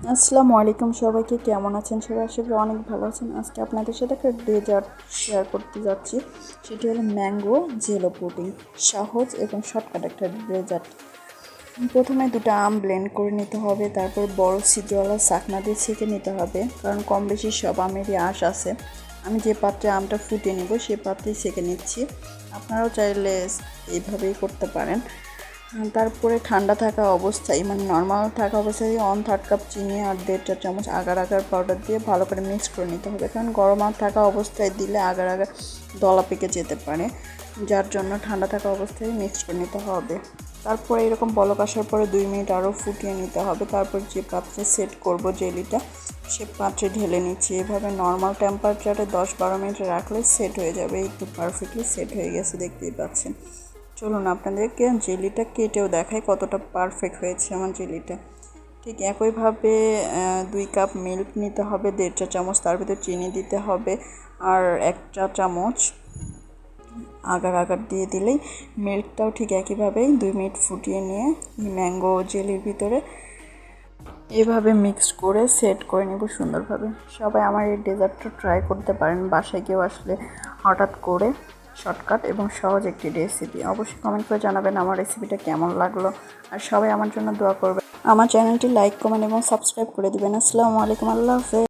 আসসালামু আলাইকুম, সবাইকে কেমন আছেন? সবাই আশা করি অনেক ভালো আছেন। আজকে আপনাদের সাথে একটা ডেজার্ট শেয়ার করতে যাচ্ছি। সেটি হলো ম্যাঙ্গো জেলো পুডিং। সহজ এবং শর্টকাট একটা ডেজার্ট। প্রথমে দুটো আম ব্লেন্ড করে নিতে হবে, তারপর বড় ছিদ্রওয়ালা চাকনা দিয়ে ছেঁকে নিতে হবে, কারণ কম বেশি সব আমেরই আঁশ আছে। আমি যে পাত্রে আমটা ফুটিয়ে নেব সেই পাত্রেই ছেঁকে নিচ্ছি। আপনারাও চাইলে এইভাবেই করতে পারেন। তারপরে ঠান্ডা থাকা অবস্থায়, মানে নর্মাল থাকা অবস্থায় 1/3 কাপ চিনি আর 1.5 চা চামচ আগার আগার পাউডার দিয়ে ভালো করে মিক্স করে নিতে হবে, কারণ গরম থাকা অবস্থায় দিলে আগার আগার দলা পেকে যেতে পারে, যার জন্য ঠান্ডা থাকা অবস্থায় মিক্স করে নিতে হবে। তারপরে এরকম বলক আসার পরে 2 মিনিট আরও ফুটিয়ে নিতে হবে। তারপর যে পাত্রে সেট করব জেলিটা, সে পাত্রে ঢেলে নিচ্ছি। এভাবে নর্মাল টেম্পারেচারে 10-12 মিনিট রাখলে সেট হয়ে যাবে। একটু পারফেক্টলি সেট হয়ে গেছে, দেখতেই পাচ্ছেন। চলুন আপনাদেরকে জেলিটা কেটেও দেখাই কতটা পারফেক্ট হয়েছে আমার জেলিটা। ঠিক একইভাবে 2 কাপ মিল্ক নিতে হবে, 1.5 চা চামচ তার ভিতর চিনি দিতে হবে, আর 1 চা চামচ আগার আগার দিয়ে দিলেই মিল্কটাও ঠিক একইভাবেই 2 মিনিট ফুটিয়ে নিয়ে ম্যাঙ্গো জেলির ভিতরে এভাবে মিক্স করে সেট করে নেব সুন্দরভাবে। সবাই আমার এই ডেজার্টটা ট্রাই করতে পারেন বাসায় কেউ আসলে, হঠাৎ করে। শর্টকাট এবং সহজ একটি রেসিপি। অবশ্যই কমেন্ট করে জানাবেন আমার রেসিপিটা কেমন লাগলো, আর সবাই আমার জন্য দোয়া করবেন। আমার চ্যানেলটি লাইক, কমেন্ট এবং সাবস্ক্রাইব করে দিবেন। আসসালামু আলাইকুম, আল্লাহ হাফেজ।